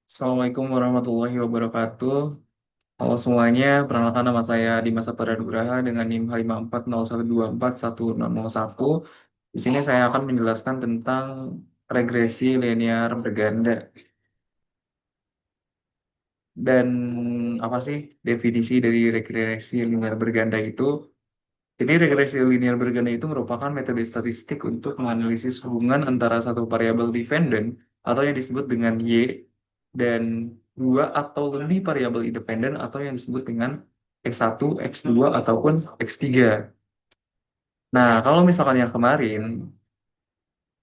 Assalamualaikum warahmatullahi wabarakatuh. Halo semuanya, perkenalkan nama saya Dimas Sapra Nugraha dengan NIM 540124161. Di sini saya akan menjelaskan tentang regresi linear berganda dan apa sih definisi dari regresi linear berganda itu. Jadi regresi linear berganda itu merupakan metode statistik untuk menganalisis hubungan antara satu variabel dependen atau yang disebut dengan Y dan dua atau lebih variabel independen atau yang disebut dengan X1, X2 ataupun X3. Nah, kalau misalkan yang kemarin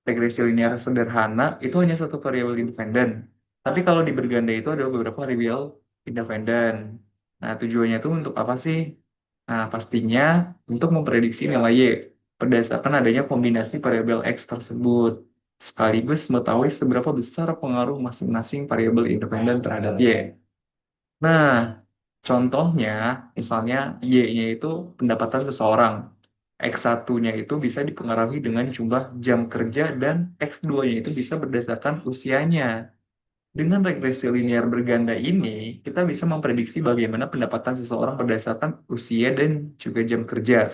regresi linear sederhana itu hanya satu variabel independen. Tapi kalau di berganda itu ada beberapa variabel independen. Nah, tujuannya itu untuk apa sih? Nah, pastinya untuk memprediksi nilai Y berdasarkan adanya kombinasi variabel X tersebut. Sekaligus mengetahui seberapa besar pengaruh masing-masing variabel independen terhadap Y. Nah, contohnya misalnya Y-nya itu pendapatan seseorang. X1-nya itu bisa dipengaruhi dengan jumlah jam kerja dan X2-nya itu bisa berdasarkan usianya. Dengan regresi linear berganda ini, kita bisa memprediksi bagaimana pendapatan seseorang berdasarkan usia dan juga jam kerja.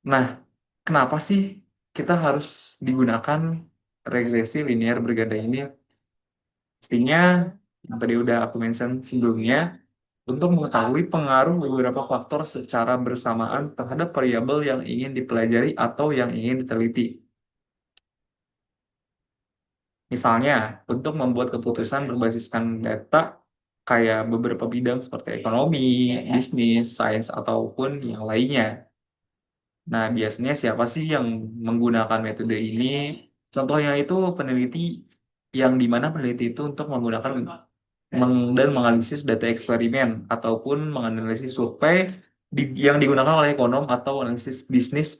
Nah, kenapa sih kita harus digunakan regresi linear berganda ini? Pastinya, yang tadi udah aku mention sebelumnya, untuk mengetahui pengaruh beberapa faktor secara bersamaan terhadap variabel yang ingin dipelajari atau yang ingin diteliti. Misalnya, untuk membuat keputusan berbasiskan data kayak beberapa bidang seperti ekonomi, bisnis, sains, ataupun yang lainnya. Nah, biasanya siapa sih yang menggunakan metode ini? Contohnya itu peneliti yang dimana peneliti itu untuk menggunakan dan menganalisis data eksperimen ataupun menganalisis survei yang digunakan oleh ekonom atau analisis bisnis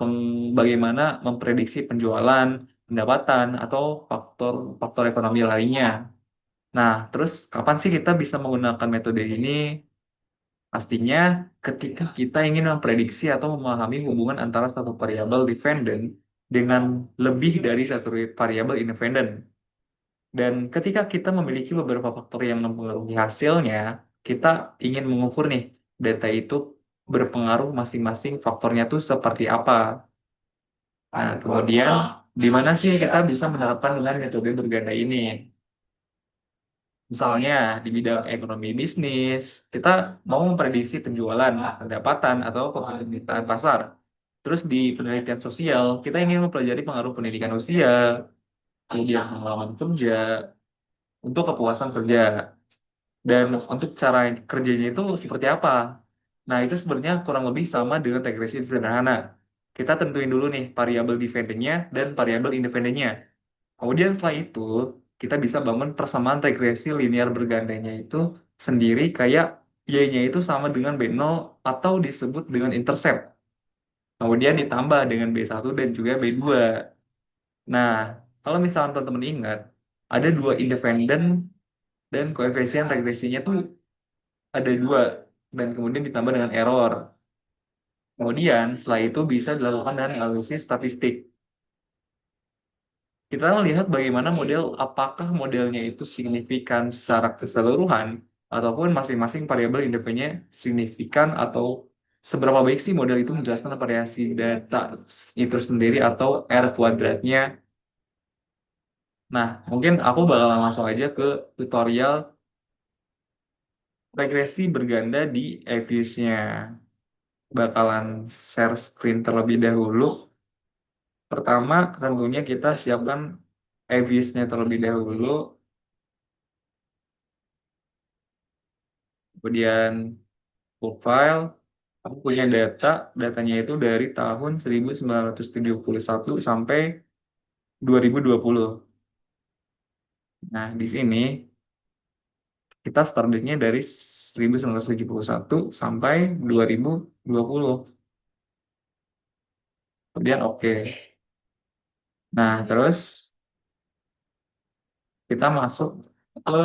bagaimana memprediksi penjualan, pendapatan, atau faktor-faktor ekonomi lainnya. Nah, terus kapan sih kita bisa menggunakan metode ini? Pastinya ketika kita ingin memprediksi atau memahami hubungan antara satu variabel dependen dengan lebih dari satu variabel independen. Dan ketika kita memiliki beberapa faktor yang mempengaruhi hasilnya, kita ingin mengukur nih, data itu berpengaruh masing-masing faktornya tuh seperti apa. Nah, kemudian di mana sih kita bisa menerapkan dengan metode berganda ini? Misalnya di bidang ekonomi bisnis, kita mau memprediksi penjualan, pendapatan, atau permintaan pasar. Terus di penelitian sosial, kita ingin mempelajari pengaruh pendidikan usia, kemudian pengalaman kerja, untuk kepuasan kerja. Dan untuk cara kerjanya itu seperti apa? Nah, itu sebenarnya kurang lebih sama dengan regresi sederhana. Kita tentuin dulu nih variabel dependennya dan variabel independennya. Kemudian setelah itu, kita bisa bangun persamaan regresi linear bergandanya itu sendiri kayak Y-nya itu sama dengan B0 atau disebut dengan intercept. Kemudian ditambah dengan B1 dan juga B2. Nah, kalau misalnya teman-teman ingat, ada dua independen dan koefisien regresinya tuh ada dua dan kemudian ditambah dengan error. Kemudian setelah itu bisa dilakukan dengan analisis statistik. Kita melihat bagaimana apakah modelnya itu signifikan secara keseluruhan ataupun masing-masing variabel independennya signifikan atau seberapa baik sih model itu menjelaskan variasi data itu sendiri atau R kuadratnya. Nah, mungkin aku bakalan langsung aja ke tutorial regresi berganda di EVIS-nya. Bakalan share screen terlebih dahulu. Pertama, tentunya kita siapkan EVIS-nya terlebih dahulu. Kemudian profile, aku punya datanya itu dari tahun 1971 sampai 2020. Nah, di sini kita start date-nya dari 1971 sampai 2020. Kemudian oke. Nah, terus kita masuk ke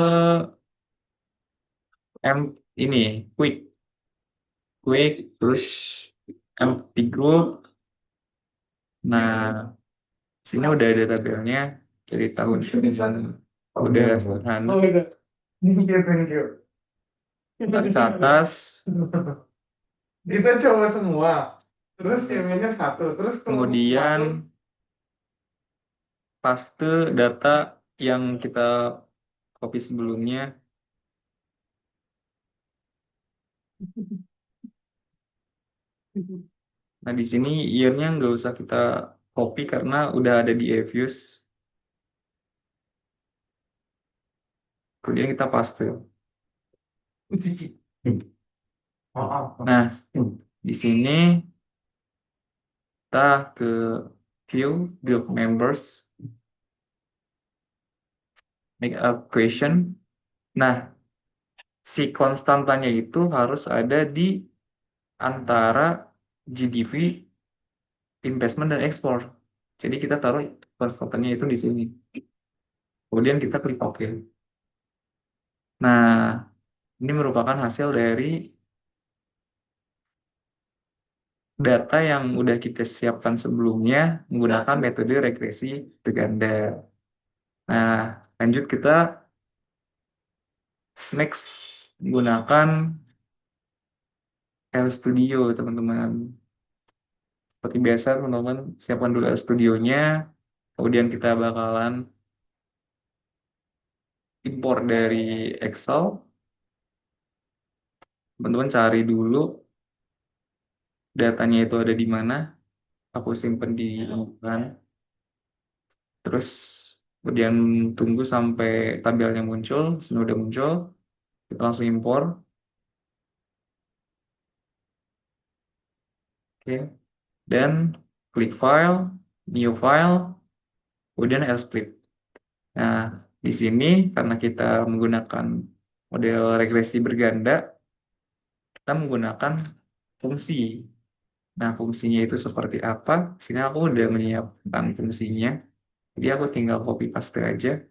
ini, quick, terus empty group. Nah, sini udah ada tabelnya dari tahun udah sederhana. Thank you, thank you. Tarik ke atas, Itu cowok semua. Terus ceweknya satu. Terus kalau cowok kemudian tuh paste data yang kita copy sebelumnya. Nah, di sini year-nya nggak usah kita copy karena udah ada di Evius. Kemudian kita paste. oh, Nah, di sini kita ke view group members, make a question. Nah, si konstantanya itu harus ada di antara GDV, investment, dan ekspor. Jadi kita taruh konstantannya itu di sini. Kemudian kita klik OK. Nah, ini merupakan hasil dari data yang udah kita siapkan sebelumnya menggunakan metode regresi berganda. Nah, lanjut kita next menggunakan RStudio, teman-teman. Seperti biasa, teman-teman, siapkan dulu RStudionya. Kemudian kita bakalan import dari Excel. Teman-teman cari dulu datanya itu ada di mana. Aku simpen di kan. Terus kemudian tunggu sampai tabelnya muncul. Sudah udah muncul, kita langsung import. Oke. Dan klik file, new file, kemudian L-script. Nah, di sini karena kita menggunakan model regresi berganda, kita menggunakan fungsi. Nah, fungsinya itu seperti apa? Di sini aku udah menyiapkan fungsinya. Jadi aku tinggal copy paste aja.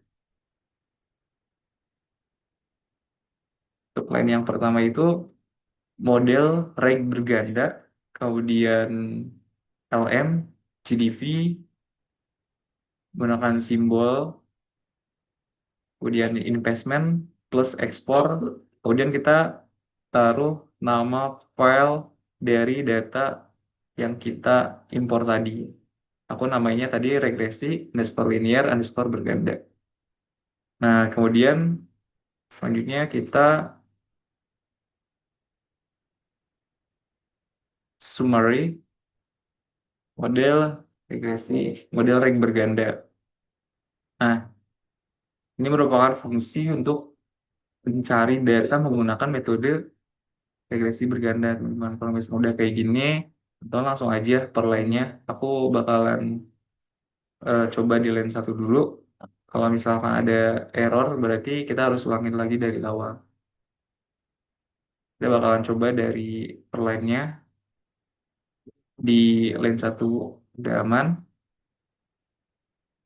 Untuk line yang pertama itu model reg berganda, kemudian LM, GDV, menggunakan simbol, kemudian investment plus ekspor, kemudian kita taruh nama file dari data yang kita impor tadi. Aku namanya tadi regresi underscore linear underscore berganda. Nah, kemudian selanjutnya kita summary model regresi, model reg berganda. Nah, ini merupakan fungsi untuk mencari data menggunakan metode regresi berganda, teman-teman. Kalau misalnya udah kayak gini, atau langsung aja per line-nya. Aku bakalan coba di line satu dulu. Kalau misalkan ada error, berarti kita harus ulangin lagi dari awal. Kita bakalan coba dari per line-nya. Di line satu udah aman.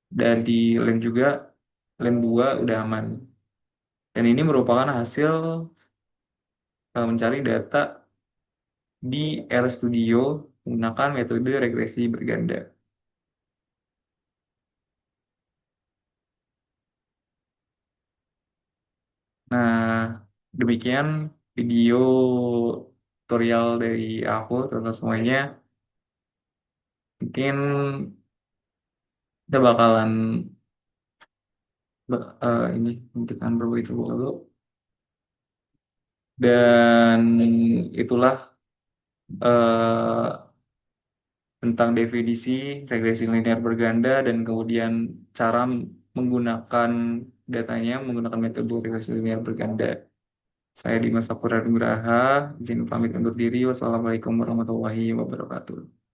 Dan di line juga, line 2 udah aman. Dan ini merupakan hasil mencari data di RStudio menggunakan metode regresi berganda. Nah, demikian video tutorial dari aku, teman-teman semuanya. Mungkin kita bakalan ini hentikan dulu itu dulu. Dan itulah eh, tentang definisi regresi linear berganda dan kemudian cara menggunakan datanya menggunakan metode regresi linear berganda. Saya Dimas Saputra Nugraha, izin pamit undur diri. Wassalamualaikum warahmatullahi wabarakatuh.